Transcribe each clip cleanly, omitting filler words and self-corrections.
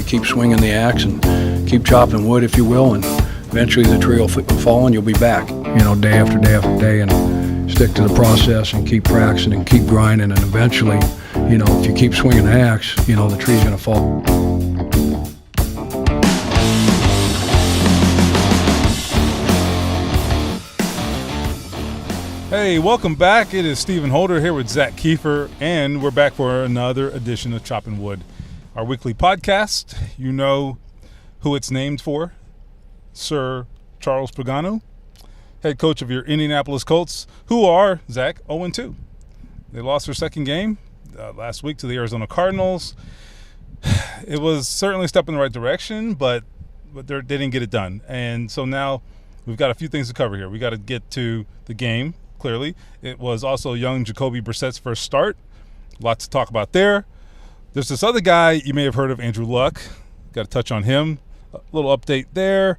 keep swinging the axe and keep chopping wood, if you will, and eventually the tree will fall and you'll be back, day after day after day, and stick to the process and keep practicing and keep grinding, and eventually, if you keep swinging the axe, the tree's going to fall. Hey, welcome back. It is Stephen Holder here with Zach Keefer, and we're back for another edition of Chopping Wood, our weekly podcast. You know who it's named for, Sir Charles Pagano, head coach of your Indianapolis Colts, who are, Zach, 0-2. They lost their second game last week to the Arizona Cardinals. It was certainly a step in the right direction, but they didn't get it done. And so now we've got a few things to cover here. We got to get to the game. Clearly, it was also young Jacoby Brissett's first start. Lots to talk about there. There's this other guy you may have heard of, Andrew Luck. Got to touch on him. A little update there.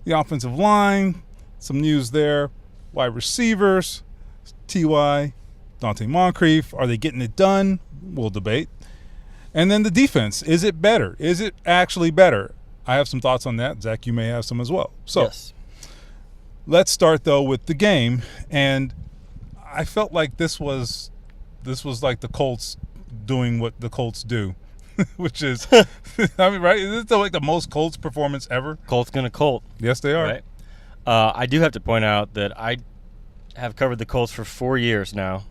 The offensive line, some news there. Wide receivers, T.Y., Dante Moncrief. Are they getting it done? We'll debate. And then the defense. Is it better? Is it actually better? I have some thoughts on that. Zach, you may have some as well. So yes. Let's start, though, with the game. And I felt like this was like the Colts doing what the Colts do, which is, right? Is this like the most Colts performance ever? Colts gonna Colt. Yes, they are. Right. I do have to point out that I have covered the Colts for 4 years now,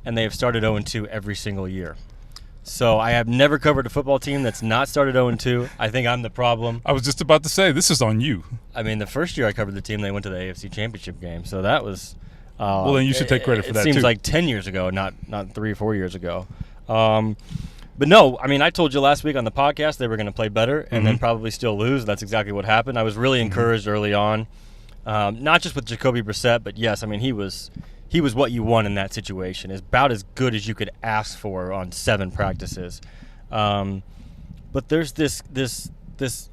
and they have started 0-2 every single year. So I have never covered a football team that's not started 0-2. I think I'm the problem. I was just about to say, this is on you. I mean, the first year I covered the team, they went to the AFC Championship game. So that was well, then you should take credit for that, too. It seems like 10 years ago, not 3 or 4 years ago. But no, I mean, I told you last week on the podcast they were going to play better and then probably still lose. That's exactly what happened. I was really encouraged early on, not just with Jacoby Brissett, but yes, I mean, he was what you want in that situation. It's about as good as you could ask for on 7 practices. But there's this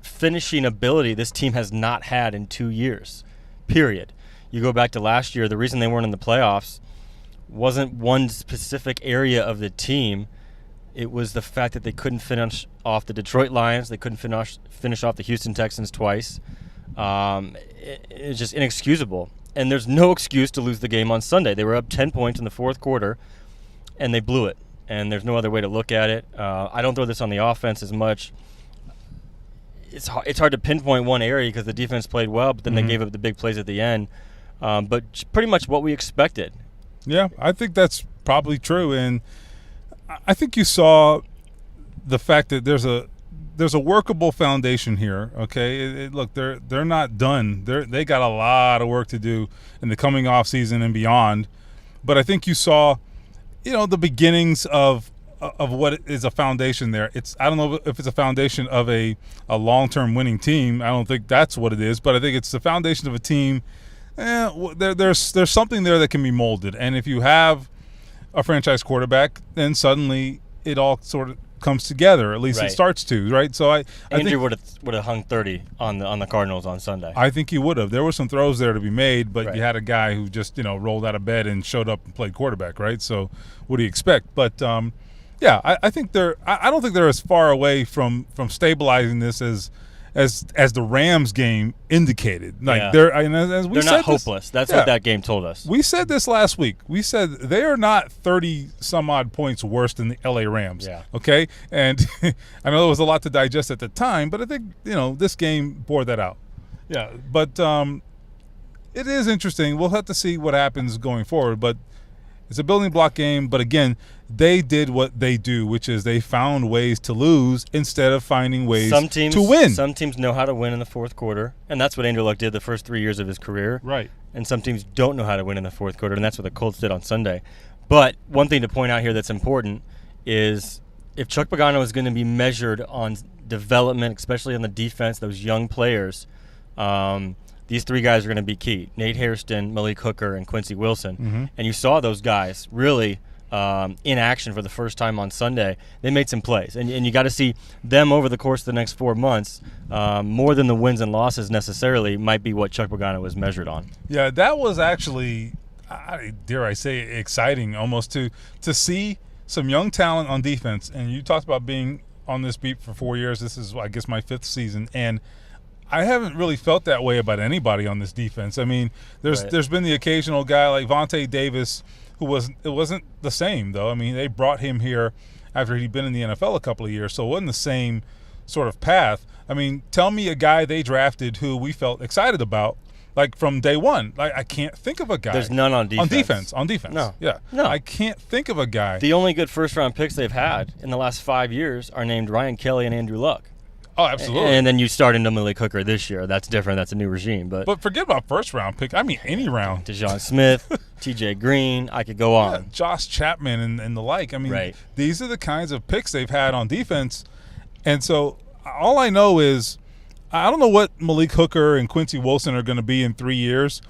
finishing ability this team has not had in 2 years, period. You go back to last year, the reason they weren't in the playoffs wasn't one specific area of the team. It was the fact that they couldn't finish off the Detroit Lions. They couldn't finish off the Houston Texans twice. It's just inexcusable. And there's no excuse to lose the game on Sunday. They were up 10 points in the fourth quarter, and they blew it. And there's no other way to look at it. I don't throw this on the offense as much. It's hard to pinpoint one area because the defense played well, but then they gave up the big plays at the end. But pretty much what we expected. Yeah, I think that's probably true. And I think you saw the fact that there's a workable foundation here. Okay, look, they're not done. They got a lot of work to do in the coming off season and beyond. But I think you saw, the beginnings of what is a foundation there. I don't know if it's a foundation of a long-term winning team. I don't think that's what it is. But I think it's the foundation of a team. There's something there that can be molded. And if you have a franchise quarterback, then suddenly it all sort of comes together. At least It starts to, right? So I Andrew would have hung 30 on the Cardinals on Sunday. I think he would have. There were some throws there to be made, but you had a guy who just rolled out of bed and showed up and played quarterback, right? So what do you expect? But I think I don't think they're as far away from stabilizing this as the Rams game indicated. Like they're not hopeless. That's what that game told us. We said this last week. We said they are not 30 some odd points worse than the LA Rams. Yeah. Okay? And I know there was a lot to digest at the time, but I think, this game bore that out. Yeah. But it is interesting. We'll have to see what happens going forward, but it's a building block game, but again, they did what they do, which is they found ways to lose instead of finding ways to win. Some teams know how to win in the fourth quarter, and that's what Andrew Luck did the first 3 years of his career. Right. And some teams don't know how to win in the fourth quarter, and that's what the Colts did on Sunday. But one thing to point out here that's important is if Chuck Pagano is going to be measured on development, especially on the defense, those young players, these 3 guys are going to be key. Nate Hairston, Malik Hooker, and Quincy Wilson. And you saw those guys really in action for the first time on Sunday. They made some plays. And you got to see them over the course of the next 4 months. More than the wins and losses necessarily might be what Chuck Pagano was measured on. Yeah, that was actually, dare I say, exciting almost to see some young talent on defense. And you talked about being on this beat for 4 years. This is, I guess, my 5th season, and I haven't really felt that way about anybody on this defense. I mean, there's been the occasional guy like Vontae Davis it wasn't the same, though. I mean, they brought him here after he'd been in the NFL a couple of years, so it wasn't the same sort of path. I mean, tell me a guy they drafted who we felt excited about, like from day one. Like, I can't think of a guy. There's none on defense. On defense. No. Yeah. No. I can't think of a guy. The only good first-round picks they've had in the last 5 years are named Ryan Kelly and Andrew Luck. Oh, absolutely. And then you start into Malik Hooker this year. That's different. That's a new regime. But forget about first-round pick. I mean, any round. DeJon Smith, T.J. Green, I could go on. Yeah, Josh Chapman and the like. I mean, These are the kinds of picks they've had on defense. And so all I know is I don't know what Malik Hooker and Quincy Wilson are going to be in 3 years.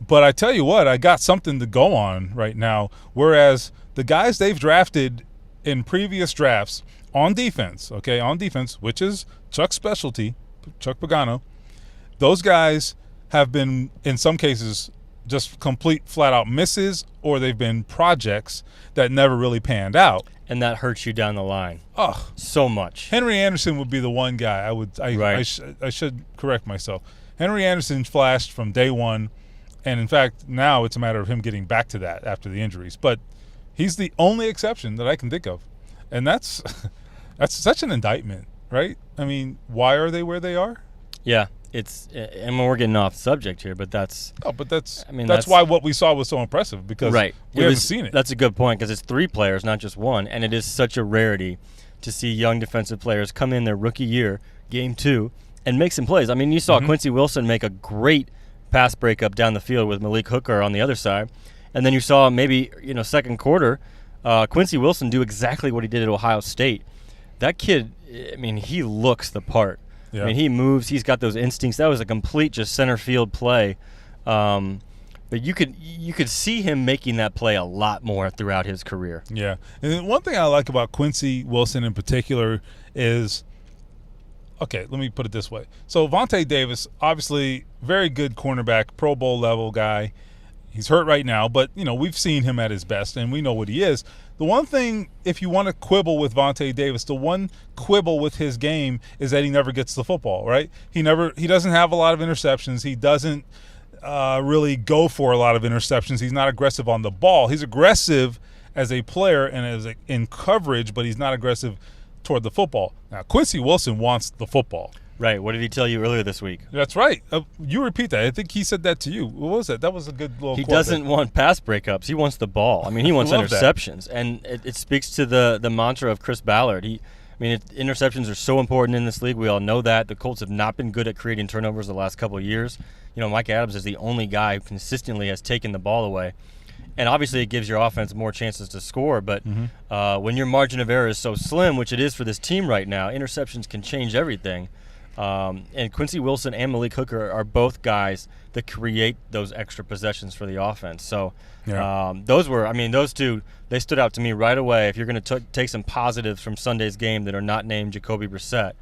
But I tell you what, I got something to go on right now. Whereas the guys they've drafted in previous drafts on defense, which is Chuck's specialty, Chuck Pagano, those guys have been, in some cases, just complete flat-out misses, or they've been projects that never really panned out. And that hurts you down the line. Oh, so much. Henry Anderson would be the one guy I should correct myself. Henry Anderson flashed from day one, and in fact, now it's a matter of him getting back to that after the injuries. But he's the only exception that I can think of, and that's such an indictment, right? I mean, why are they where they are? Yeah, and we're getting off subject here, but that's why what we saw was so impressive, because we haven't seen it. That's a good point, because it's 3 players, not just one, and it is such a rarity to see young defensive players come in their rookie year, game 2, and make some plays. I mean, you saw Quincy Wilson make a great pass breakup down the field with Malik Hooker on the other side, and then you saw maybe second quarter Quincy Wilson do exactly what he did at Ohio State. That kid, I mean, he looks the part. Yeah. I mean, he moves. He's got those instincts. That was a complete just center field play. But you could see him making that play a lot more throughout his career. Yeah. And one thing I like about Quincy Wilson in particular is, okay, let me put it this way. So Vontae Davis, obviously very good cornerback, Pro Bowl level guy. He's hurt right now, but, we've seen him at his best, and we know what he is. The one thing, if you want to quibble with Vontae Davis, the one quibble with his game is that he never gets the football, right? He doesn't have a lot of interceptions. He doesn't really go for a lot of interceptions. He's not aggressive on the ball. He's aggressive as a player and in coverage, but he's not aggressive toward the football. Now, Quincy Wilson wants the football. Right. What did he tell you earlier this week? That's right. You repeat that. I think he said that to you. What was that? That was a good little quote. He doesn't want pass breakups. He wants the ball. I mean, he wants interceptions. That. And it speaks to the mantra of Chris Ballard. Interceptions are so important in this league. We all know that. The Colts have not been good at creating turnovers the last couple of years. Mike Adams is the only guy who consistently has taken the ball away. And obviously it gives your offense more chances to score. But when your margin of error is so slim, which it is for this team right now, interceptions can change everything. And Quincy Wilson and Malik Hooker are both guys that create those extra possessions for the offense. So those two, they stood out to me right away. If you're going to take some positives from Sunday's game that are not named Jacoby Brissett,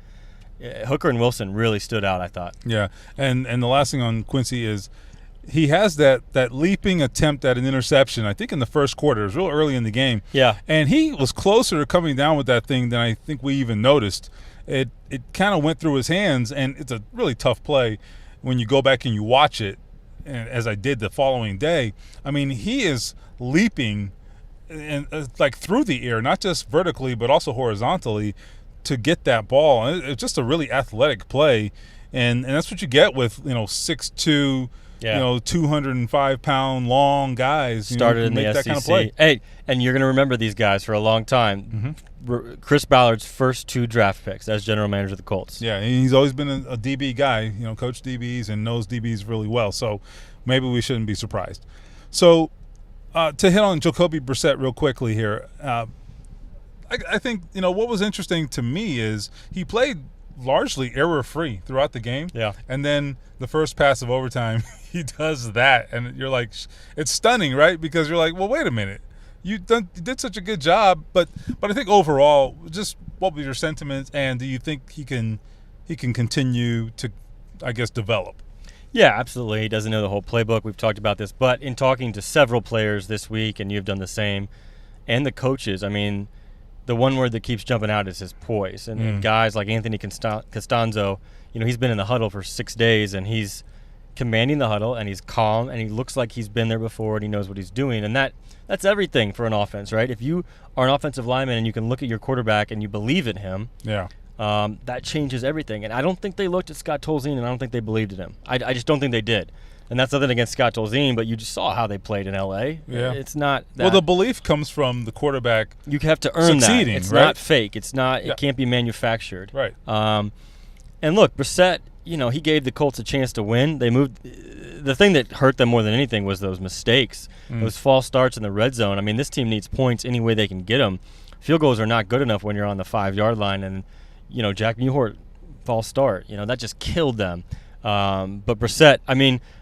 Hooker and Wilson really stood out, I thought. Yeah, and the last thing on Quincy is he has that leaping attempt at an interception, I think in the first quarter. It was real early in the game. Yeah. And he was closer to coming down with that thing than I think we even noticed. It kind of went through his hands, and it's a really tough play when you go back and you watch it, and as I did the following day. I mean, he is leaping and like through the air, not just vertically but also horizontally, to get that ball. And it's just a really athletic play, and that's what you get with 6'2", 205-pound long guys. Started in the SEC. That kind of play. Hey, and you're going to remember these guys for a long time. Mm-hmm. Chris Ballard's first 2 draft picks as general manager of the Colts. Yeah, and he's always been a DB guy, coached DBs and knows DBs really well. So maybe we shouldn't be surprised. So to hit on Jacoby Brissett real quickly here, I think, what was interesting to me is he played largely error-free throughout the game. Yeah. And then the first pass of overtime, he does that. And you're like, it's stunning, right? Because you're like, well, wait a minute. You did such a good job, but I think overall, just what were your sentiments, and do you think he can continue to, I guess, develop? Yeah, absolutely. He doesn't know the whole playbook. We've talked about this, but in talking to several players this week, and you've done the same, and the coaches, I mean, the one word that keeps jumping out is his poise. And guys like Anthony Costanzo, he's been in the huddle for 6 days, and he's commanding the huddle, and he's calm, and he looks like he's been there before, and he knows what he's doing. And that's everything for an offense, right? If you are an offensive lineman and you can look at your quarterback and you believe in him, that changes everything. And I don't think they looked at Scott Tolzien, and I don't think they believed in him. I just don't think they did. And that's nothing against Scott Tolzien, but you just saw how they played in L.A. Yeah. It's not that. Well, the belief comes from the quarterback. You have to earn succeeding, that. It's right? not fake. It's not. It can't be manufactured. Right. And look, Brissett, he gave the Colts a chance to win. They moved. The thing that hurt them more than anything was those mistakes, those false starts in the red zone. I mean, this team needs points any way they can get them. Field goals are not good enough when you're on the 5-yard line, and Jack Mewhort false start. That just killed them. But Brissett,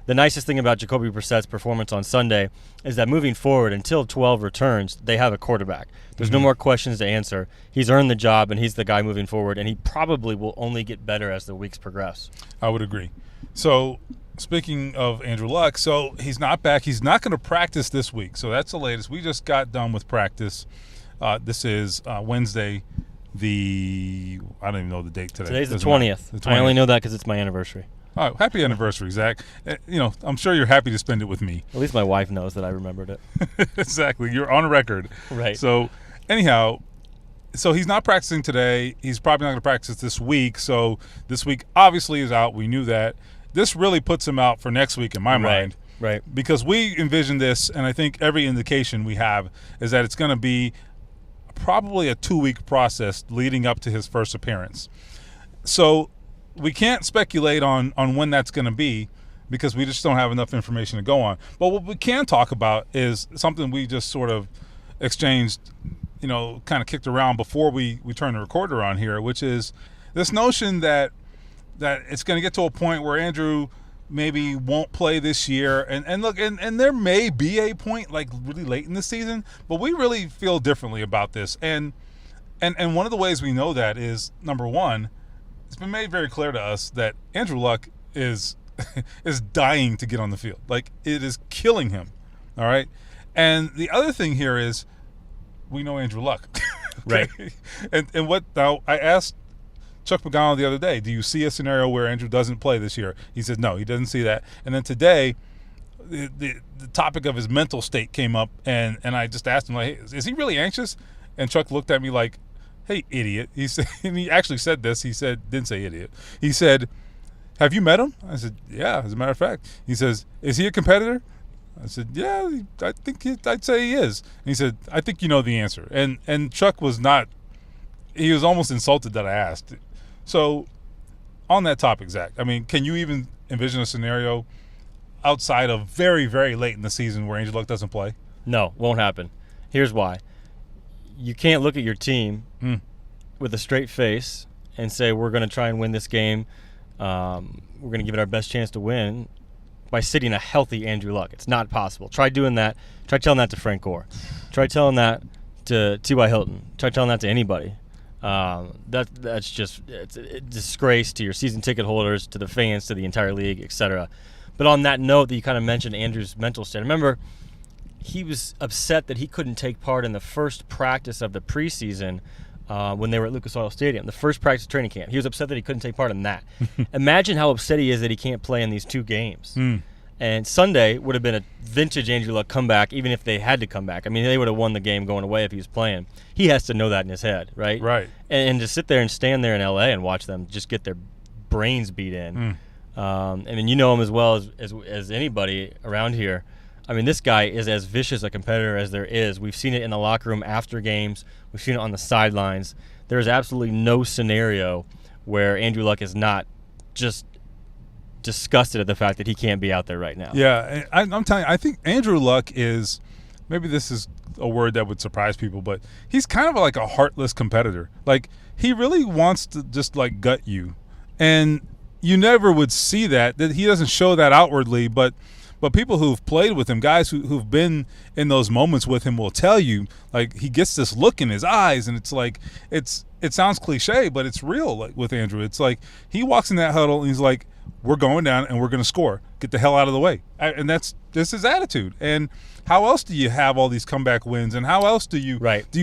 the nicest thing about Jacoby Brissett's performance on Sunday is that moving forward, until 12 returns, they have a quarterback. There's no more questions to answer. He's earned the job, and he's the guy moving forward, and he probably will only get better as the weeks progress. I would agree. So, speaking of Andrew Luck, so he's not back. He's not going to practice this week. So that's the latest. We just got done with practice. This is Wednesday. I don't even know the date today. Today's the 20th. I only know that because it's my anniversary. Oh, happy anniversary, Zach. I'm sure you're happy to spend it with me. At least my wife knows that I remembered it. Exactly. You're on record. Right. So, anyhow, he's not practicing today. He's probably not going to practice this week. So, this week obviously is out. We knew that. This really puts him out for next week in my mind. Right. Because we envision this, and I think every indication we have is that it's going to be probably a 2-week process leading up to his first appearance. So, we can't speculate on when that's going to be because we just don't have enough information to go on. But what we can talk about is something we just sort of exchanged, kind of kicked around before we turned the recorder on here, which is this notion that it's going to get to a point where Andrew maybe won't play this year. And look, and there may be a point like really late in the season, but we really feel differently about this. And one of the ways we know that is, number one, it's been made very clear to us that Andrew Luck is dying to get on the field. Like, it is killing him, all right? And the other thing here is we know Andrew Luck. Okay? Right. And what now, I asked Chuck Pagano the other day, do you see a scenario where Andrew doesn't play this year? He said no, he doesn't see that. And then today, the topic of his mental state came up, and I just asked him, like, hey, is he really anxious? And Chuck looked at me like, hey, idiot. He said, and he actually said this. He said, didn't say idiot. He said, have you met him? I said, yeah, as a matter of fact. He says, is he a competitor? I said, yeah, I'd say he is. And he said, I think you know the answer. And Chuck was not, he was almost insulted that I asked. So on that topic, Zach, can you even envision a scenario outside of very, very late in the season where Andrew Luck doesn't play? No, won't happen. Here's why. You can't look at your team with a straight face and say, we're going to try and win this game. We're going to give it our best chance to win by sitting a healthy Andrew Luck. It's not possible. Try doing that. Try telling that to Frank Gore. Try telling that to T.Y. Hilton. Try telling that to anybody. That's just it's a disgrace to your season ticket holders, to the fans, to the entire league, etc. But on that note that you kind of mentioned Andrew's mental state, remember, he was upset that he couldn't take part in the first practice of the preseason when they were at Lucas Oil Stadium, the first practice training camp. He was upset that he couldn't take part in that. Imagine how upset he is that he can't play in these 2 games. And Sunday would have been a vintage Andrew Luck comeback, even if they had to come back. They would have won the game going away if he was playing. He has to know that in his head, right? Right. And to sit there and stand there in L.A. and watch them just get their brains beat in. You know him as well as anybody around here. This guy is as vicious a competitor as there is. We've seen it in the locker room after games. We've seen it on the sidelines. There is absolutely no scenario where Andrew Luck is not just disgusted at the fact that he can't be out there right now. Yeah, I'm telling you, I think Andrew Luck is, maybe this is a word that would surprise people, but he's kind of like a heartless competitor. Like, he really wants to just, like, gut you. And you never would see that he doesn't show that outwardly, but people who've played with him, guys who've been in those moments with him will tell you, like, he gets this look in his eyes, and it's like, it sounds cliche, but it's real, like, with Andrew. It's like he walks in that huddle and he's like, we're going down and we're going to score. Get the hell out of the way. And that's his attitude. And how else do you have all these comeback wins? And how else do you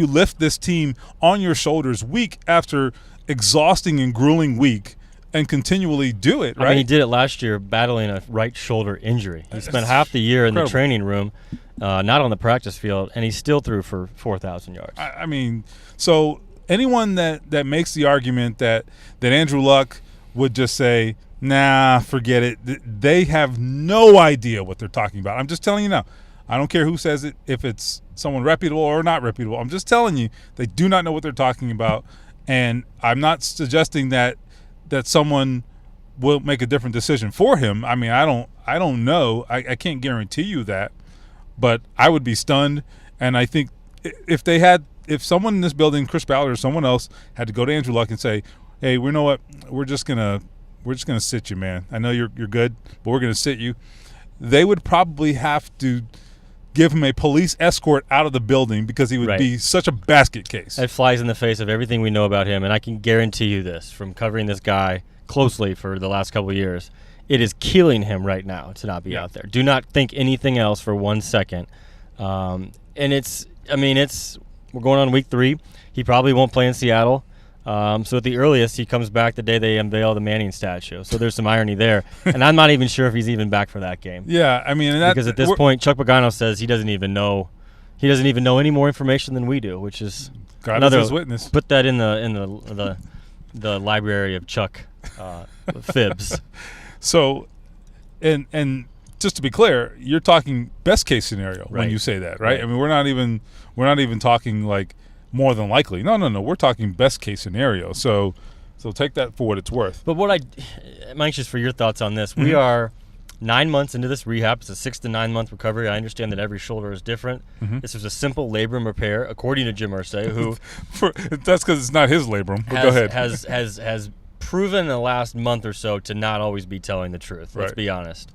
lift this team on your shoulders week after exhausting and grueling week and continually do it, right? I mean, he did it last year battling a right shoulder injury. He spent half the year in the training room, not on the practice field, and he still threw for 4,000 yards. I mean, so anyone that makes the argument that Andrew Luck would just say, nah, forget it, they have no idea what they're talking about. I'm just telling you now. I don't care who says it, if it's someone reputable or not reputable. I'm just telling you, they do not know what they're talking about. And I'm not suggesting that someone will make a different decision for him. I mean, I don't know. I can't guarantee you that. But I would be stunned. And I think if someone in this building, Chris Ballard or someone else, had to go to Andrew Luck and say, hey, we know what, we're just gonna sit you, man. I know you're good, but we're gonna sit you. They would probably have to give him a police escort out of the building because he would be such a basket case. It flies in the face of everything we know about him, and I can guarantee you this from covering this guy closely for the last couple of years. It is killing him right now to not be out there. Do not think anything else for 1 second. And we're going on week 3. He probably won't play in Seattle. So at the earliest, he comes back the day they unveil the Manning statue. So there's some irony there. And I'm not even sure if he's even back for that game. Yeah, I mean, because at this point, Chuck Pagano says he doesn't even know any more information than we do, which is God is his witness. Put that in the library of Chuck fibs. So, and just to be clear, you're talking best case scenario when you say that, right? I mean, we're not even talking like more than likely. No. We're talking best case scenario. So take that for what it's worth. But I'm anxious for your thoughts on this. Mm-hmm. We are 9 months into this rehab. It's a 6 to 9 month recovery. I understand that every shoulder is different. Mm-hmm. This was a simple labrum repair, according to Jim Irsay, who that's because it's not his labrum. But go ahead. Has proven in the last month or so to not always be telling the truth. Let's be honest.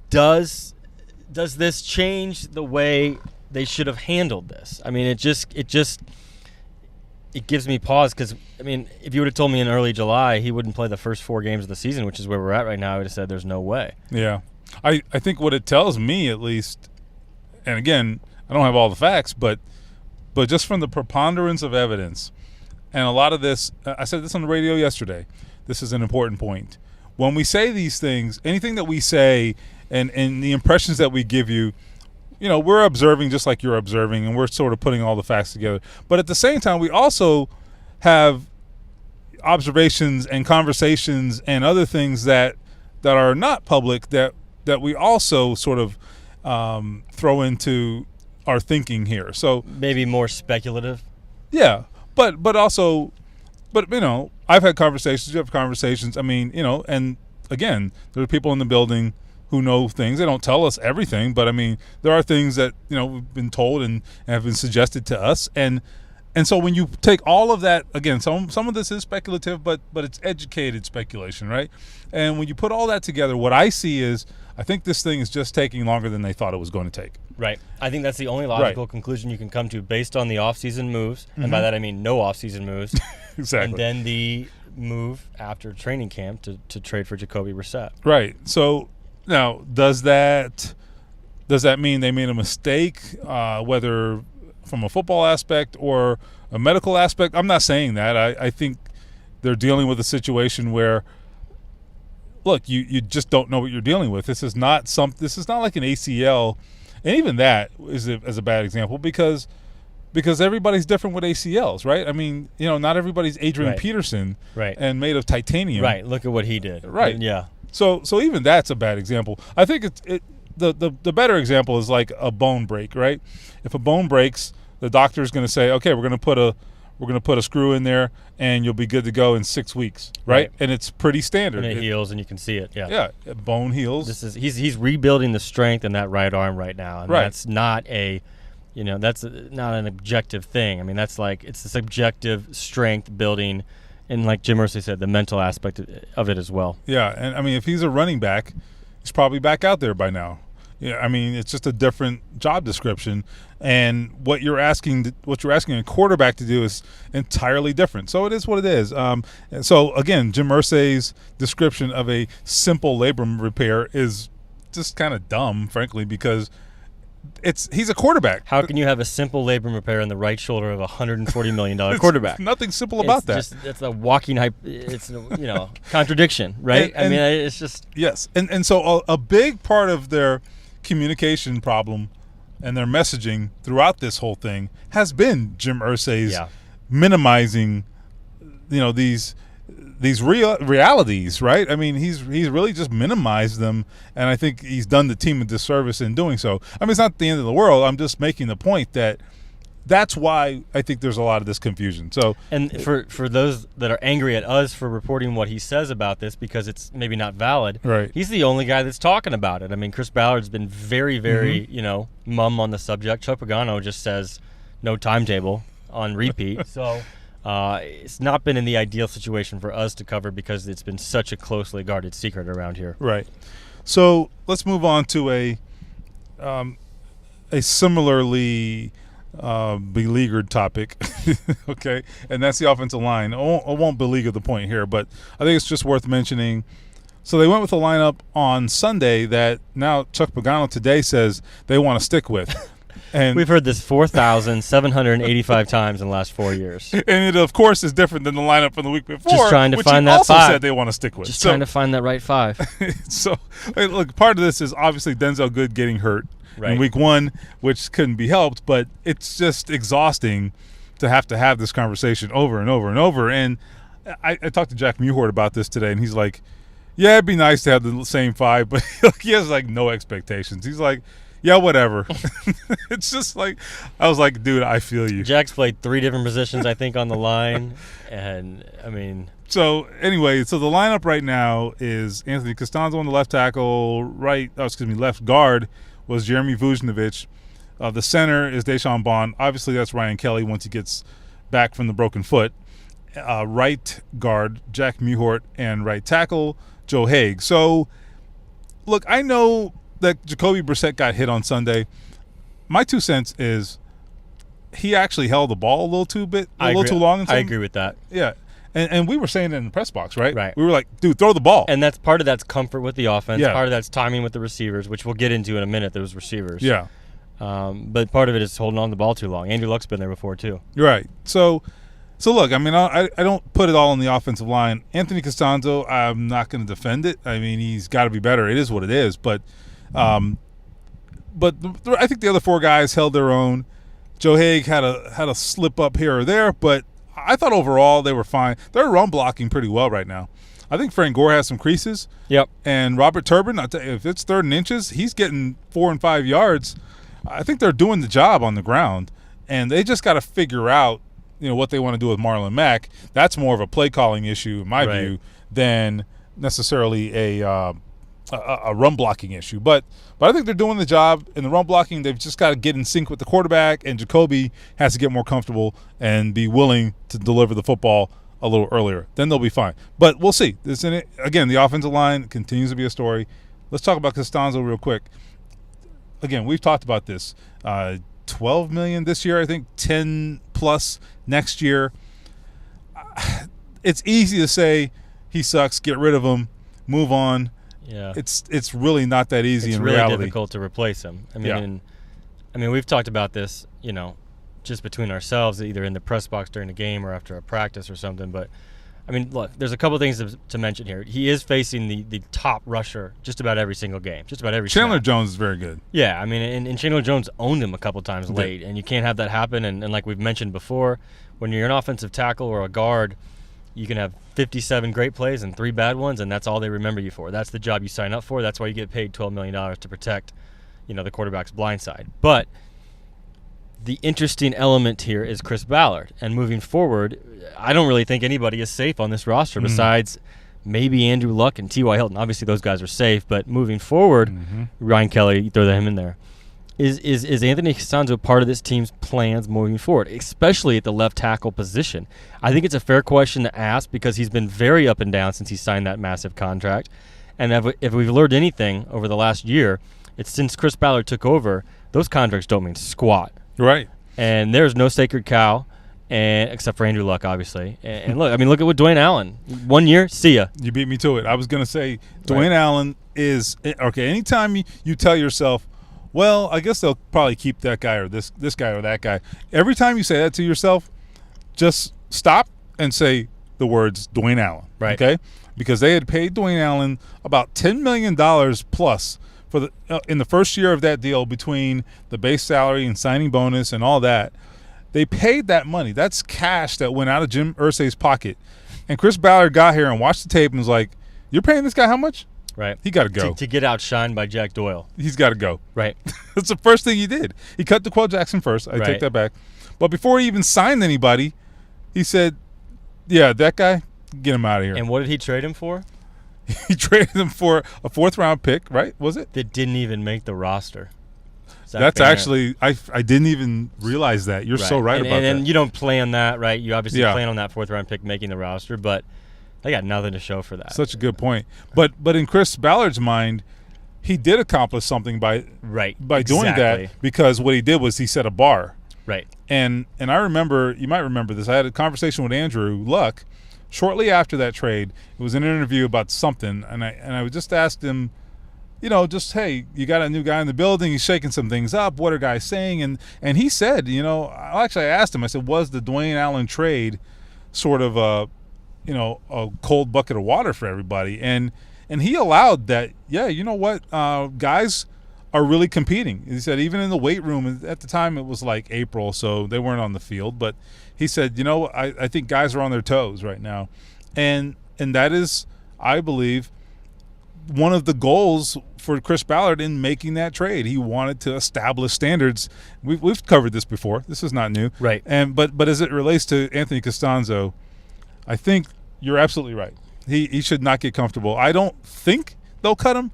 Does this change the way they should have handled this? I mean, it gives me pause because, I mean, if you would have told me in early July he wouldn't play the first 4 games of the season, which is where we're at right now, I would have said there's no way. Yeah. I think what it tells me, at least, and again, I don't have all the facts, but just from the preponderance of evidence, and a lot of this, I said this on the radio yesterday, this is an important point. When we say these things, anything that we say and the impressions that we give you, you know, we're observing just like you're observing, and we're sort of putting all the facts together. But at the same time, we also have observations and conversations and other things that are not public that we also sort of throw into our thinking here. So maybe more speculative. Yeah, but you know, I've had conversations. You have conversations. I mean, you know, and again, there are people in the building who know things. They don't tell us everything, but I mean, there are things that, you know, we've been told and have been suggested to us. And so when you take all of that, again, some of this is speculative, but it's educated speculation, right? And when you put all that together, what I see is, I think this thing is just taking longer than they thought it was going to take. Right. I think that's the only logical conclusion you can come to based on the offseason moves. Mm-hmm. And by that I mean no offseason moves. Exactly. And then the move after training camp to trade for Jacoby Brissett. Right. So now, does that mean they made a mistake, whether from a football aspect or a medical aspect? I'm not saying that. I think they're dealing with a situation where, look, you just don't know what you're dealing with. This is not like an ACL, and even that is a bad example because everybody's different with ACLs, right? I mean, you know, not everybody's Adrian Peterson, and made of titanium. Right. Look at what he did. Right. Yeah. So even that's a bad example. I think the better example is like a bone break, right? If a bone breaks, the doctor's going to say, okay, we're going to put a screw in there, and you'll be good to go in 6 weeks, right? And it's pretty standard. And it heals, and you can see it. Yeah. Yeah, bone heals. He's rebuilding the strength in that right arm right now, and that's not that's not an objective thing. I mean, that's like it's a subjective strength building. And like Jim Irsay said, the mental aspect of it as well. Yeah, and I mean, if he's a running back, he's probably back out there by now. Yeah, I mean, it's just a different job description, and what you're asking a quarterback to do is entirely different. So it is what it is. So again, Jim Irsay's description of a simple labrum repair is just kind of dumb, frankly, because he's a quarterback. How can you have a simple labrum repair in the right shoulder of a $140 million quarterback? Nothing simple about that. It's a walking it's contradiction, right? I mean, it's just yes, and so a big part of their communication problem and their messaging throughout this whole thing has been Jim Irsay's minimizing, these realities, right? I mean, he's really just minimized them, and I think he's done the team a disservice in doing so. I mean, it's not the end of the world. I'm just making the point that that's why I think there's a lot of this confusion. So, and for those that are angry at us for reporting what he says about this because it's maybe not valid, right? He's the only guy that's talking about it. I mean, Chris Ballard's been very, very, mum on the subject. Chuck Pagano just says no timetable on repeat. So it's not been in the ideal situation for us to cover because it's been such a closely guarded secret around here. Right. So let's move on to a similarly beleaguered topic, okay, and that's the offensive line. I won't beleaguer the point here, but I think it's just worth mentioning. So they went with a lineup on Sunday that now Chuck Pagano today says they want to stick with. And we've heard this 4,785 times in the last 4 years. And it, of course, is different than the lineup from the week before, just trying to which find he that also five. said they want to stick with. Just trying to find that right five. So, look, part of this is obviously Denzel Good getting hurt in week one, which couldn't be helped, but it's just exhausting to have this conversation over and over and over. And I talked to Jack Muhort about this today, and he's like, yeah, it'd be nice to have the same five, but he has like no expectations. He's like, yeah, whatever. It's just like, I was like, dude, I feel you. Jack's played 3 different positions, I think, on the line, and I mean. So anyway, the lineup right now is Anthony Costanzo on the left tackle, left guard was Jeremy Vujnovic. The center is Deshaun Bond. Obviously, that's Ryan Kelly once he gets back from the broken foot. Right guard, Jack Muhort, and right tackle, Joe Haig. So, look, I know that Jacoby Brissett got hit on Sunday. My 2 cents is he actually held the ball a little too long. I agree with that. Yeah. And we were saying it in the press box, right? Right. We were like, dude, throw the ball. And that's part of that's comfort with the offense. Yeah. Part of that's timing with the receivers, which we'll get into in a minute, those receivers. Yeah. But part of it is holding on to the ball too long. Andrew Luck's been there before, too. You're right. So look, I mean, I don't put it all on the offensive line. Anthony Costanzo, I'm not going to defend it. I mean, he's got to be better. It is what it is. But I think the other 4 guys held their own. Joe Haig had a slip up here or there, but I thought overall they were fine. They're run blocking pretty well right now. I think Frank Gore has some creases. Yep. And Robert Turbin, I'll tell you, if it's 3rd and inches, he's getting 4 and 5 yards. I think they're doing the job on the ground, and they just got to figure out, what they want to do with Marlon Mack. That's more of a play calling issue, in my view, than necessarily a run blocking issue. But I think they're doing the job in the run blocking. They've just got to get in sync with the quarterback, and Jacoby has to get more comfortable and be willing to deliver the football a little earlier. Then they'll be fine. But we'll see. Again, the offensive line continues to be a story. Let's talk about Costanzo real quick. Again, we've talked about this. $12 million this year, I think, 10 plus next year. It's easy to say he sucks, get rid of him, move on. Yeah, it's really not that easy in reality. It's really difficult to replace him. I mean, we've talked about this, just between ourselves, either in the press box during the game or after a practice or something. But I mean, look, there's a couple things to mention here. He is facing the top rusher just about every single game, just about every. Chandler snap. Jones is very good. Yeah, I mean, and Chandler Jones owned him a couple times late, and you can't have that happen. And like we've mentioned before, when you're an offensive tackle or a guard, you can have 57 great plays and 3 bad ones, and that's all they remember you for. That's the job you sign up for. That's why you get paid $12 million to protect, the quarterback's blind side. But the interesting element here is Chris Ballard. And moving forward, I don't really think anybody is safe on this roster besides maybe Andrew Luck and T.Y. Hilton. Obviously, those guys are safe. But moving forward, Ryan Kelly, you throw him in there. Is Anthony Costanzo part of this team's plans moving forward, especially at the left tackle position? I think it's a fair question to ask because he's been very up and down since he signed that massive contract. And if we've learned anything over the last year, it's since Chris Ballard took over, those contracts don't mean squat. Right. And there's no sacred cow, and except for Andrew Luck, obviously. And look at what Dwayne Allen. 1 year, see ya. You beat me to it. I was going to say Dwayne Allen is okay. Anytime you tell yourself, well, I guess they'll probably keep that guy or this guy or that guy. Every time you say that to yourself, just stop and say the words Dwayne Allen. Right. Okay. Because they had paid Dwayne Allen about $10 million plus for the in the first year of that deal, between the base salary and signing bonus and all that. They paid that money. That's cash that went out of Jim Irsay's pocket. And Chris Ballard got here and watched the tape and was like, "You're paying this guy how much?" Right. He got to go. To get outshined by Jack Doyle. He's got to go. Right. That's the first thing he did. He cut DeQuell Jackson first. I take that back. But before he even signed anybody, he said, "Yeah, that guy, get him out of here." And what did he trade him for? He traded him for a 4th-round pick, right? Was it? That didn't even make the roster. That's actually, I didn't even realize that. You're so right about that. And you don't plan that, right? You obviously plan on that 4th-round pick making the roster, but they got nothing to show for that. Such a good point. But in Chris Ballard's mind, he did accomplish something by doing that, because what he did was he set a bar. Right. And I remember, you might remember this, I had a conversation with Andrew Luck shortly after that trade. It was an interview about something, and I just asked him, hey, you got a new guy in the building, he's shaking some things up, what are guys saying? And he said, I asked him, I said, was the Dwayne Allen trade sort of a cold bucket of water for everybody? And he allowed that, guys are really competing. He said even in the weight room, at the time it was like April, so they weren't on the field, but he said, I think guys are on their toes right now. And that is, I believe, one of the goals for Chris Ballard in making that trade. He wanted to establish standards. We've covered this before. This is not new. Right. But as it relates to Anthony Costanzo, I think you're absolutely right. He should not get comfortable. I don't think they'll cut him,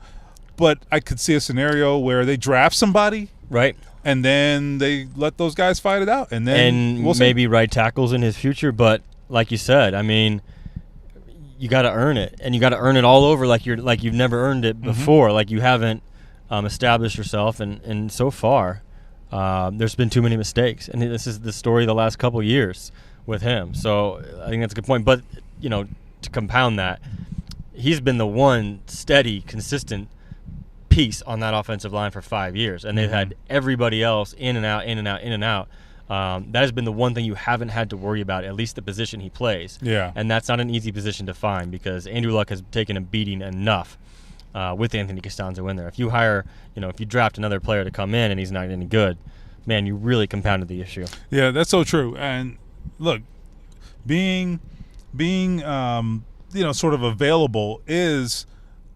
but I could see a scenario where they draft somebody. Right. And then they let those guys fight it out. And then we'll see. Maybe right tackles in his future. But like you said, I mean, you got to earn it, and you got to earn it all over like you've never earned it before. Like you haven't established yourself, and so far there's been too many mistakes, and this is the story of the last couple of years with him. So I think that's a good point. But to compound that, he's been the one steady, consistent piece on that offensive line for 5 years, and they've had everybody else in and out, in and out, in and out. That has been the one thing you haven't had to worry about, at least the position he plays. Yeah. And that's not an easy position to find, because Andrew Luck has taken a beating enough with Anthony Costanzo in there. If you hire, if you draft another player to come in and he's not any good, man, you really compounded the issue. Yeah, that's so true. And look, being sort of available is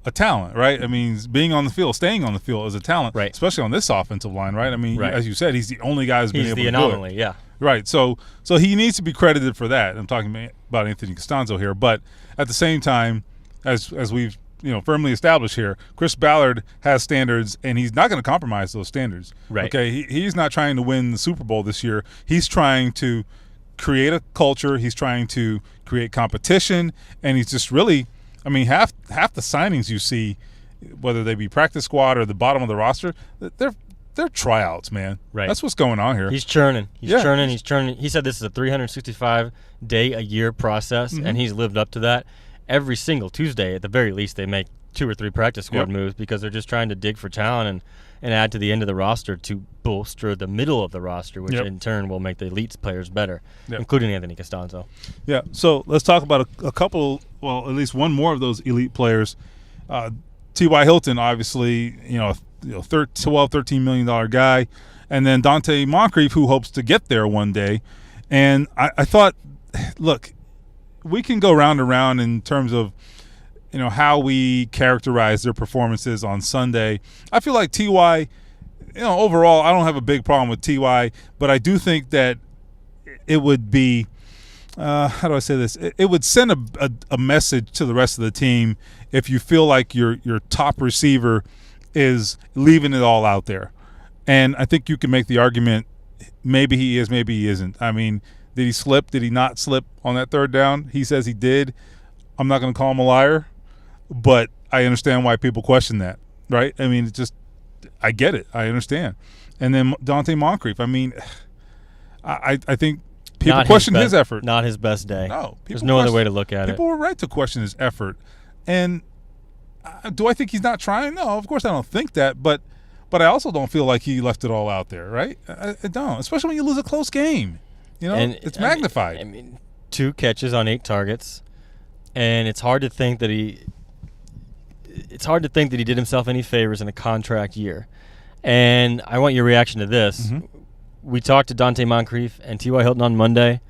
a talent, right? I mean, being on the field, staying on the field is a talent, right? Especially on this offensive line, right? I mean, as you said, he's the only guy who's been able to do it. He's the anomaly, yeah. Right. So he needs to be credited for that. I'm talking about Anthony Costanzo here, but at the same time, as we've firmly established here, Chris Ballard has standards, and he's not going to compromise those standards. Right. Okay. He's not trying to win the Super Bowl this year. He's trying to create a culture. He's trying to create competition, and he's just really. I mean, half the signings you see, whether they be practice squad or the bottom of the roster, they're tryouts, man. Right. That's what's going on here. He's churning. He's churning. He said this is a 365-day-a-year process, and he's lived up to that. Every single Tuesday, at the very least, they make 2 or 3 practice squad moves, because they're just trying to dig for talent and add to the end of the roster to bolster the middle of the roster, which in turn will make the elite players better, including Anthony Costanzo. Yeah, so let's talk about a couple, well, at least one more of those elite players. T.Y. Hilton, obviously, $13 million guy, and then Dante Moncrief, who hopes to get there one day. And I thought, look, we can go round and round in terms of how we characterize their performances on Sunday. I feel like T.Y., overall, I don't have a big problem with T.Y., but I do think that it would be, how do I say this? It would send a message to the rest of the team if you feel like your top receiver is leaving it all out there. And I think you can make the argument, maybe he is, maybe he isn't. I mean, did he slip? Did he not slip on that 3rd down? He says he did. I'm not going to call him a liar, but I understand why people question that, right? I mean, I get it. I understand. And then Dante Moncrief. I mean, I think people question his effort. Not his best day. No. There's no other way to look at it. People were right to question his effort. And do I think he's not trying? No, of course I don't think that. But I also don't feel like he left it all out there, right? I don't. Especially when you lose a close game. It's magnified. I mean, 2 catches on 8 targets. And it's hard to think that he did himself any favors in a contract year. And I want your reaction to this. Mm-hmm. We talked to Dante Moncrief and T.Y. Hilton on Monday.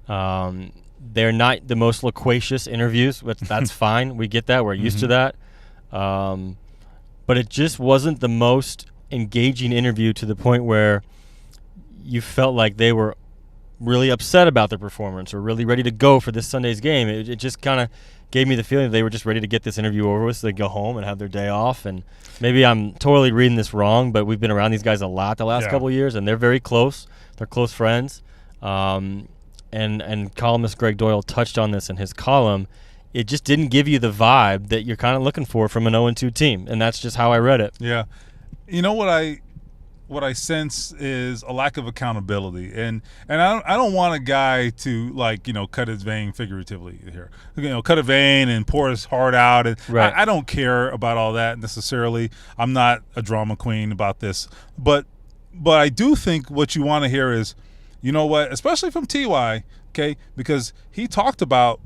They're not the most loquacious interviews, but that's fine. We get that. We're used to that. But it just wasn't the most engaging interview to the point where you felt like they were really upset about their performance or really ready to go for this Sunday's game. It just kind of gave me the feeling that they were just ready to get this interview over with so they go home and have their day off. And maybe I'm totally reading this wrong, but we've been around these guys a lot the last couple of years, and they're very close. They're close friends. And columnist Greg Doyle touched on this in his column. It just didn't give you the vibe that you're kind of looking for from an 0-2 team, and that's just how I read it. Yeah. You know what I sense is a lack of accountability, and I don't want a guy to cut his vein figuratively here, cut a vein and pour his heart out, and right. I don't care about all that necessarily. I'm not a drama queen about this, but I do think what you want to hear is, you know what, especially from Ty, okay, because he talked about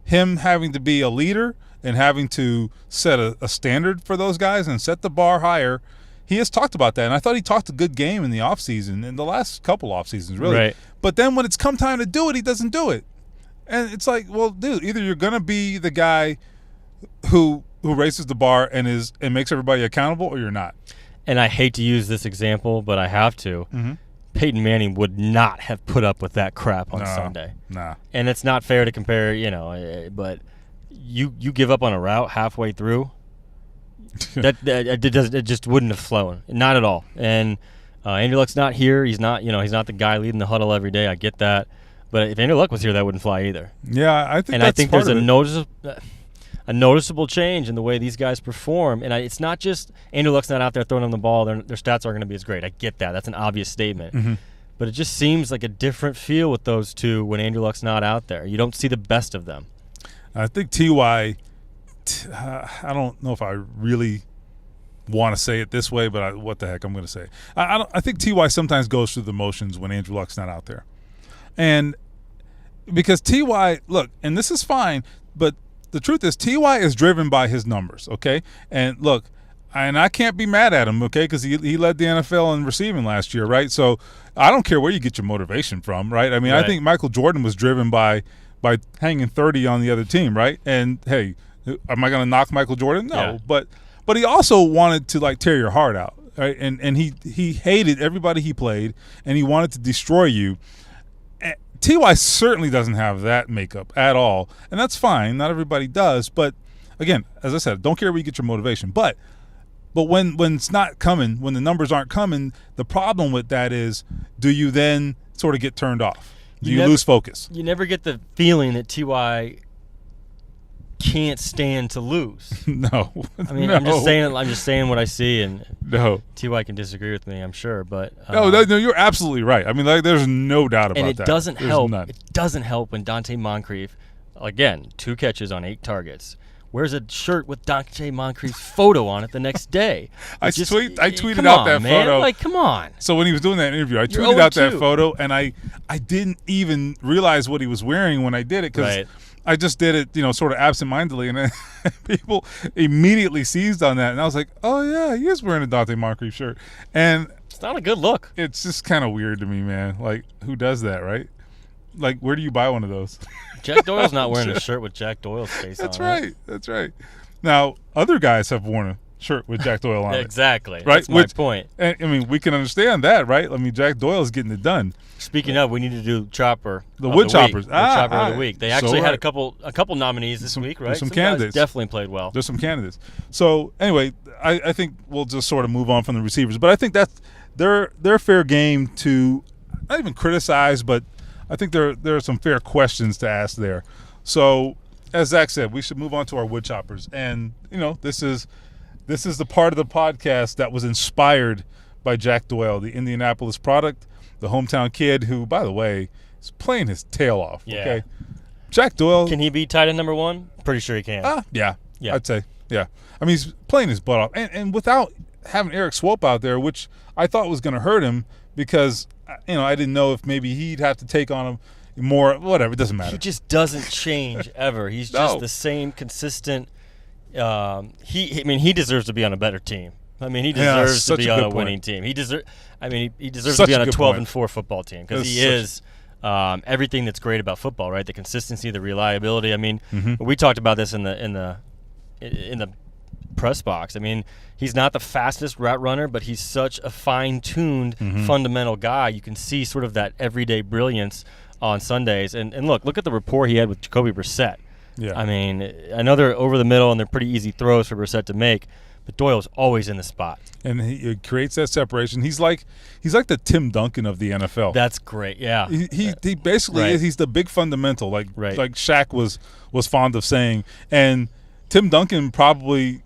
him having to be a leader and having to set a standard for those guys and set the bar higher. He has talked about that, and I thought he talked a good game in the offseason, in the last couple offseasons, really. Right. But then when it's come time to do it, he doesn't do it. And it's like, well, dude, either you're going to be the guy who raises the bar and makes everybody accountable, or you're not. And I hate to use this example, but I have to. Mm-hmm. Peyton Manning would not have put up with that crap on Sunday. Nah. And it's not fair to compare, but you give up on a route halfway through. It just wouldn't have flown, not at all. And Andrew Luck's not here. He's not the guy leading the huddle every day. I get that, but if Andrew Luck was here, that wouldn't fly either. Yeah, I think there's a noticeable change in the way these guys perform. And it's not just Andrew Luck's not out there throwing them the ball. Their stats aren't going to be as great. I get that. That's an obvious statement. Mm-hmm. But it just seems like a different feel with those two when Andrew Luck's not out there. You don't see the best of them. I think T.Y. I don't know if I really want to say it this way, but what the heck, I'm going to say it. I think T.Y. sometimes goes through the motions when Andrew Luck's not out there. And because T.Y., look, and this is fine, but the truth is T.Y. is driven by his numbers, okay? And look, and I can't be mad at him, okay, because he led the NFL in receiving last year, right? So I don't care where you get your motivation from, right? I mean, right. I think Michael Jordan was driven by hanging 30 on the other team, right? And, hey, am I going to knock Michael Jordan? No. Yeah. But he also wanted to, tear your heart out, right? And he hated everybody he played, and he wanted to destroy you. T.Y. certainly doesn't have that makeup at all, and that's fine. Not everybody does. But, again, as I said, don't care where you get your motivation. But when it's not coming, when the numbers aren't coming, the problem with that is, do you then sort of get turned off? Do you lose focus? You never get the feeling that T.Y. can't stand to lose. No. I mean, no. I'm just saying what I see, and no. T.Y. can disagree with me, I'm sure, but no, you're absolutely right. I mean, there's no doubt about that. And it doesn't help. None. It doesn't help when Dante Moncrief, again, 2 catches on 8 targets, wears a shirt with Dante Moncrief's photo on it the next day. I tweeted out that photo. Like, come on. So when he was doing that interview, I tweeted out that photo, and I didn't even realize what he was wearing when I did it, because I just did it, sort of absentmindedly, and then people immediately seized on that, and I was like, oh yeah, he is wearing a Dante Moncrief shirt, and it's not a good look. It's just kind of weird to me, man. Like, who does that, right? Like, where do you buy one of those? Jack Doyle's not wearing a shirt with Jack Doyle's face on it. That's right. Now, other guys have worn a shirt with Jack Doyle on it. Exactly. Right? That's my point. And, I mean, we can understand that, right? I mean, Jack Doyle's getting it done. Speaking of, we need to do Chopper. The Wood Choppers. Chopper of the Week. They actually had a couple nominees this week, right? Some candidates. Guys definitely played well. There's some candidates. So, anyway, I think we'll just sort of move on from the receivers. But I think that's their fair game to not even criticize, but I think there are some fair questions to ask there. So, as Zach said, we should move on to our wood choppers. And, this is This is the part of the podcast that was inspired by Jack Doyle, the Indianapolis product, the hometown kid who, by the way, is playing his tail off. Yeah. Okay, Jack Doyle. Can he be tight end number 1? Pretty sure he can. Yeah, Yeah. I'd say, yeah. I mean, he's playing his butt off. And without having Eric Swope out there, which I thought was going to hurt him because, I didn't know if maybe he'd have to take on him more, whatever, it doesn't matter. He just doesn't change ever. He's just the same consistent. He deserves to be on a better team. I mean, he deserves to be on a winning team. He deserves to be on a 12-4 football team because he is everything that's great about football, right? The consistency, the reliability. I mean, we talked about this in the press box. I mean, he's not the fastest route runner, but he's such a fine-tuned, fundamental guy. You can see sort of that everyday brilliance on Sundays. And look at the rapport he had with Jacoby Brissett. Yeah. I mean, I know they're over the middle and they're pretty easy throws for Brissett to make, but Doyle's always in the spot. And he creates that separation. He's like the Tim Duncan of the NFL. That's great. Yeah. He basically is. He's the big fundamental, like Shaq was fond of saying. And Tim Duncan probably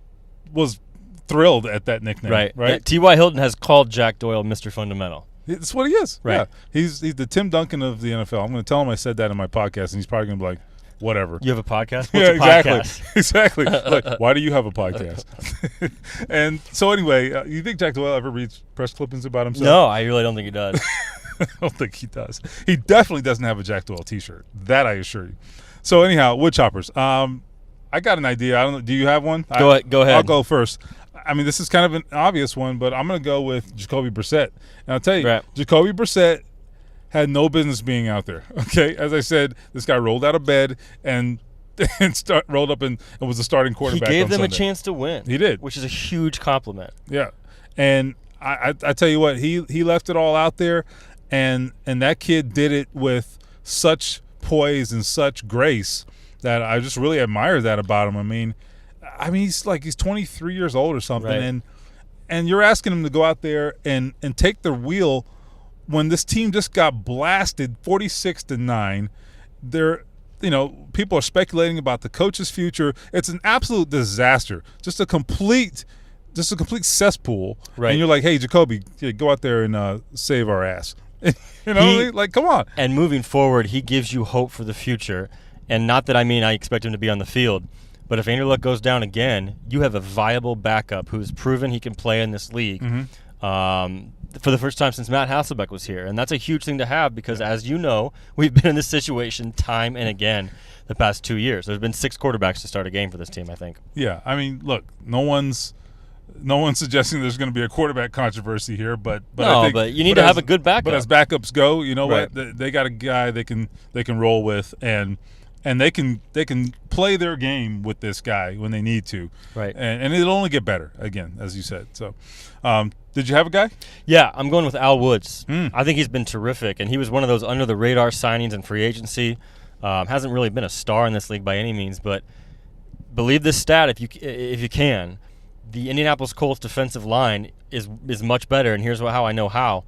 was thrilled at that nickname. Right. Yeah, T.Y. Hilton has called Jack Doyle Mr. Fundamental. That's what he is. Right. Yeah. He's the Tim Duncan of the NFL. I'm going to tell him I said that in my podcast, and he's probably going to be like, whatever. You have a podcast? What's yeah, a exactly. podcast? Exactly. Like, why do you have a podcast? And so anyway, you think Jack Doyle ever reads press clippings about himself? No, I really don't think he does. I don't think he does. He definitely doesn't have a Jack Doyle T-shirt. That I assure you. So anyhow, wood choppers. I got an idea. I don't know. Do you have one? Go ahead. I'll go first. I mean, this is kind of an obvious one, but I'm going to go with Jacoby Brissett. And I'll tell you, Jacoby Brissett had no business being out there. Okay, as I said, this guy rolled out of bed and rolled up and was the starting quarterback. He gave on them Sunday. A chance to win. He did, which is a huge compliment. Yeah, and I tell you what, he left it all out there, and that kid did it with such poise and such grace that I just really admire that about him. I mean, he's 23 years old or something, and you're asking him to go out there and take the wheel when this team just got blasted 46-9. People are speculating about the coach's future. It's an absolute disaster. Just a complete cesspool. Right. And you're like, hey, Jacoby, go out there and save our ass. Come on. And moving forward, he gives you hope for the future. And not that I expect him to be on the field, but if Andrew Luck goes down again, you have a viable backup who's proven he can play in this league for the first time since Matt Hasselbeck was here. And that's a huge thing to have because, as you know, we've been in this situation time and again the past 2 years. There's been 6 quarterbacks to start a game for this team, I think. Yeah, I mean, look, no one's suggesting there's going to be a quarterback controversy here, but you need to have a good backup. But as backups go, you know what? They got a guy they can roll with, and they can play their game with this guy when they need to. Right. And it'll only get better, again, as you said. So, did you have a guy? Yeah, I'm going with Al Woods. I think he's been terrific, and he was one of those under-the-radar signings in free agency. Hasn't really been a star in this league by any means, but believe this stat if you can. The Indianapolis Colts defensive line is much better, and here's how I know how.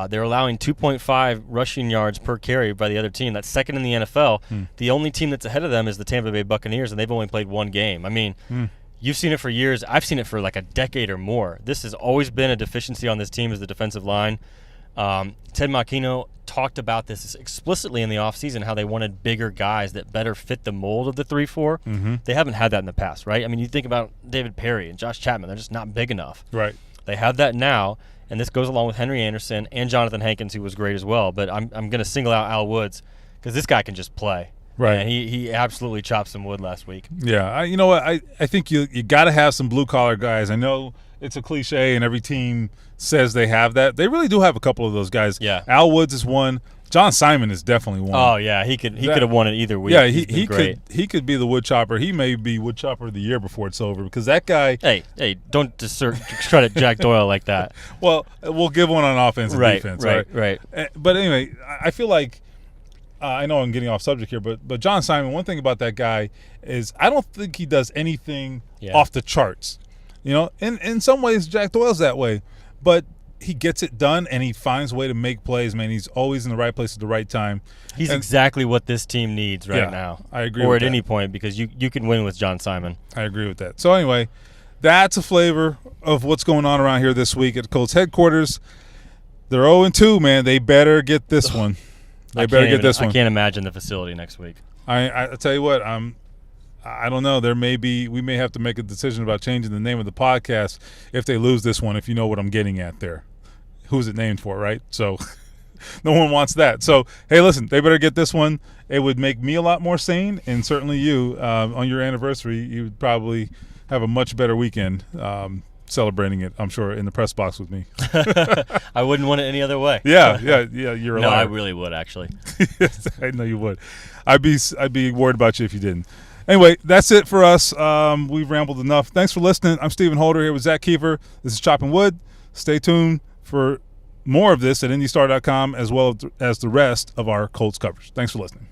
They're allowing 2.5 rushing yards per carry by the other team. That's second in the NFL. The only team that's ahead of them is the Tampa Bay Buccaneers, and they've only played one game. I mean, you've seen it for years. I've seen it for like a decade or more. This has always been a deficiency on this team is the defensive line. Ted Martino talked about this explicitly in the offseason, how they wanted bigger guys that better fit the mold of the 3-4. They haven't had that in the past, right? I mean, you think about David Perry and Josh Chapman. They're just not big enough. Right. They have that now. And this goes along with Henry Anderson and Jonathan Hankins, who was great as well. But I'm going to single out Al Woods because this guy can just play. Right. And he absolutely chopped some wood last week. Yeah. You know what? I think you got to have some blue-collar guys. I know it's a cliche and every team says they have that. They really do have a couple of those guys. Yeah. Al Woods is one. John Simon is definitely one. Oh, yeah. He could have won it either week. Yeah, he could be the wood chopper. He may be wood chopper of the year before it's over because that guy. Hey, don't discredit Jack Doyle like that. Well, we'll give one on offense and defense. Right. But anyway, I feel like I know I'm getting off subject here, but John Simon, one thing about that guy is I don't think he does anything off the charts. You know, in some ways Jack Doyle's that way, but he gets it done and he finds a way to make plays, man. He's always in the right place at the right time. He's exactly what this team needs now. I agree or with at that. Any point because you can win with John Simon. I agree with that. So anyway, that's a flavor of what's going on around here this week at Colts headquarters. They're 0-2, man. They better get this one. They better get this one. I can't imagine the facility next week. I tell you what, I don't know. We may have to make a decision about changing the name of the podcast if they lose this one, if you know what I'm getting at there. Who's it named for, right? So no one wants that. So, hey, listen, they better get this one. It would make me a lot more sane, and certainly you, on your anniversary, you would probably have a much better weekend celebrating it, I'm sure, in the press box with me. I wouldn't want it any other way. Yeah, you're a No, liar. I really would, actually. Yes, I know you would. I'd be worried about you if you didn't. Anyway, that's it for us. We've rambled enough. Thanks for listening. I'm Stephen Holder here with Zach Keefer. This is Chopping Wood. Stay tuned for more of this at IndyStar.com as well as the rest of our Colts coverage. Thanks for listening.